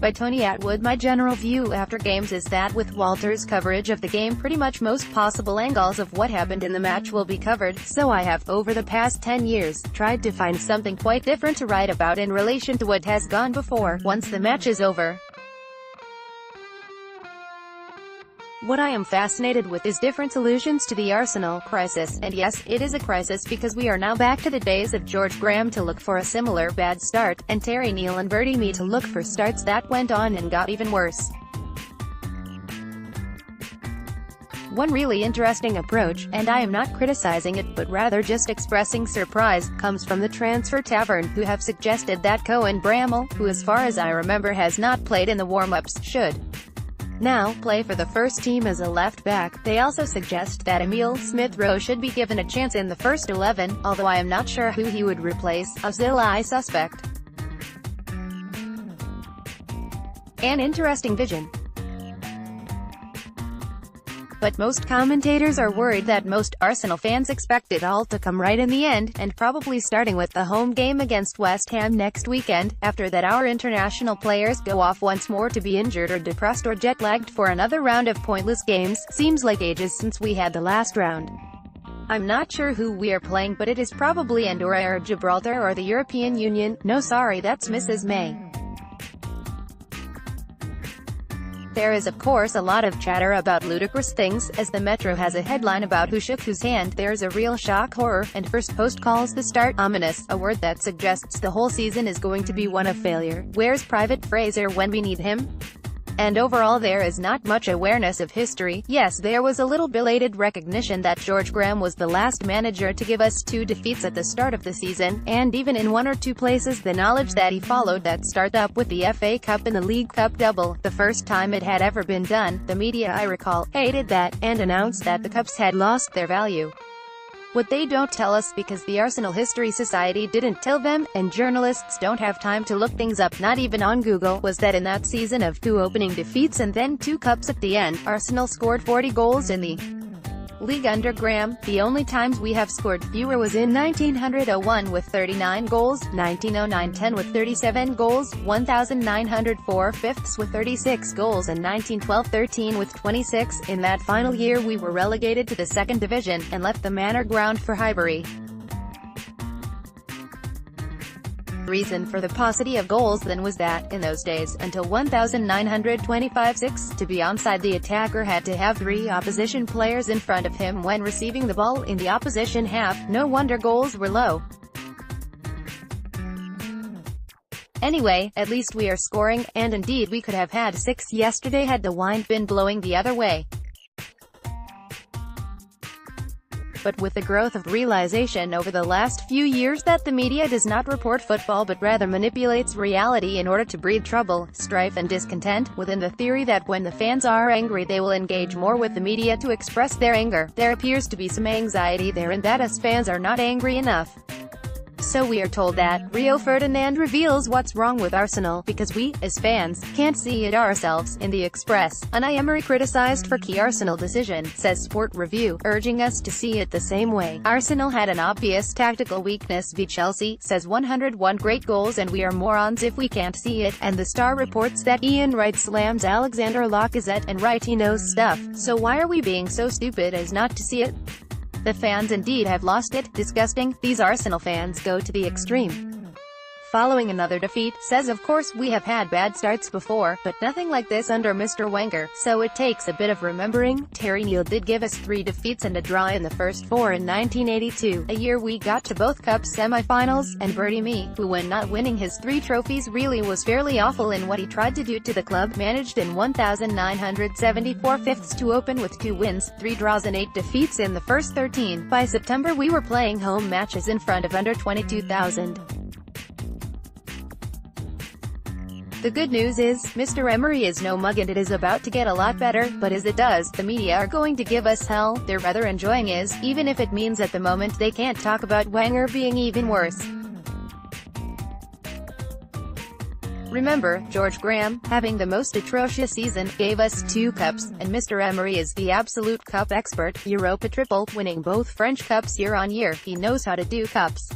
by Tony Attwood. My general view after games is that with Walter's coverage of the game, pretty much most possible angles of what happened in the match will be covered, so I have, over the past 10 years, tried to find something quite different to write about in relation to what has gone before, once the match is over. What I am fascinated with is different solutions to the Arsenal crisis, and yes, it is a crisis because we are now back to the days of George Graham to look for a similar bad start, and Terry Neal and Bertie Mee to look for starts that went on and got even worse. One really interesting approach, and I am not criticizing it, but rather just expressing surprise, comes from the Transfer Tavern, who have suggested that Cohen Bramall, who as far as I remember has not played in the warm-ups, should now play for the first team as a left-back. They also suggest that Emile Smith-Rowe should be given a chance in the first 11, although I am not sure who he would replace. Ozil I suspect. An interesting vision. But most commentators are worried that most Arsenal fans expect it all to come right in the end, and probably starting with the home game against West Ham next weekend. After that, our international players go off once more to be injured or depressed or jet-lagged for another round of pointless games. Seems like ages since we had the last round. I'm not sure who we are playing, but it is probably Andorra or Gibraltar or the European Union. No, sorry, that's Mrs. May. There is of course a lot of chatter about ludicrous things, as the Metro has a headline about who shook whose hand. There's a real shock horror, and First Post calls the start ominous, a word that suggests the whole season is going to be one of failure. Where's Private Fraser when we need him? And overall there is not much awareness of history. Yes, there was a little belated recognition that George Graham was the last manager to give us 2 defeats at the start of the season, and even in 1 or 2 places the knowledge that he followed that start up with the FA Cup and the League Cup double, the first time it had ever been done. The media, I recall, hated that, and announced that the cups had lost their value. What they don't tell us, because the Arsenal History Society didn't tell them, and journalists don't have time to look things up, not even on Google, was that in that season of 2 opening defeats and then 2 cups at the end, Arsenal scored 40 goals in the league under Graham. The only times we have scored fewer was in 1901 with 39 goals, 1909-10 with 37 goals, 1904-05 with 36 goals, and 1912-13 with 26. In that final year we were relegated to the 2nd division, and left the Manor ground for Highbury. The reason for the paucity of goals then was that, in those days, until 1925-6, to be onside the attacker had to have 3 opposition players in front of him when receiving the ball in the opposition half. No wonder goals were low. Anyway, at least we are scoring, and indeed we could have had 6 yesterday had the wind been blowing the other way. But with the growth of realization over the last few years that the media does not report football but rather manipulates reality in order to breed trouble, strife and discontent, within the theory that when the fans are angry they will engage more with the media to express their anger, there appears to be some anxiety there, and that us fans are not angry enough. So we are told that Rio Ferdinand reveals what's wrong with Arsenal, because we, as fans, can't see it ourselves. In the Express, Unai Emery criticized for key Arsenal decision, says Sport Review, urging us to see it the same way. Arsenal had an obvious tactical weakness v Chelsea, says 101 great goals and we are morons if we can't see it, and the Star reports that Ian Wright slams Alexander Lacazette, and right, he knows stuff, so why are we being so stupid as not to see it? The fans indeed have lost it. Disgusting. These Arsenal fans go to the extreme. Following another defeat, says of course we have had bad starts before, but nothing like this under Mr. Wenger, so it takes a bit of remembering. Terry Neal did give us 3 defeats and a draw in the first 4 in 1982, a year we got to both cup semi-finals, and Bertie Mee, who when not winning his 3 trophies really was fairly awful in what he tried to do to the club, managed in 1974 fifths to open with 2 wins, 3 draws and 8 defeats in the first 13. By September we were playing home matches in front of under 22,000. The good news is, Mr. Emery is no mug and it is about to get a lot better, but as it does, the media are going to give us hell. They're rather enjoying it, even if it means at the moment they can't talk about Wenger being even worse. Remember, George Graham, having the most atrocious season, gave us 2 cups, and Mr. Emery is the absolute cup expert, Europa triple, winning both French cups year on year. He knows how to do cups.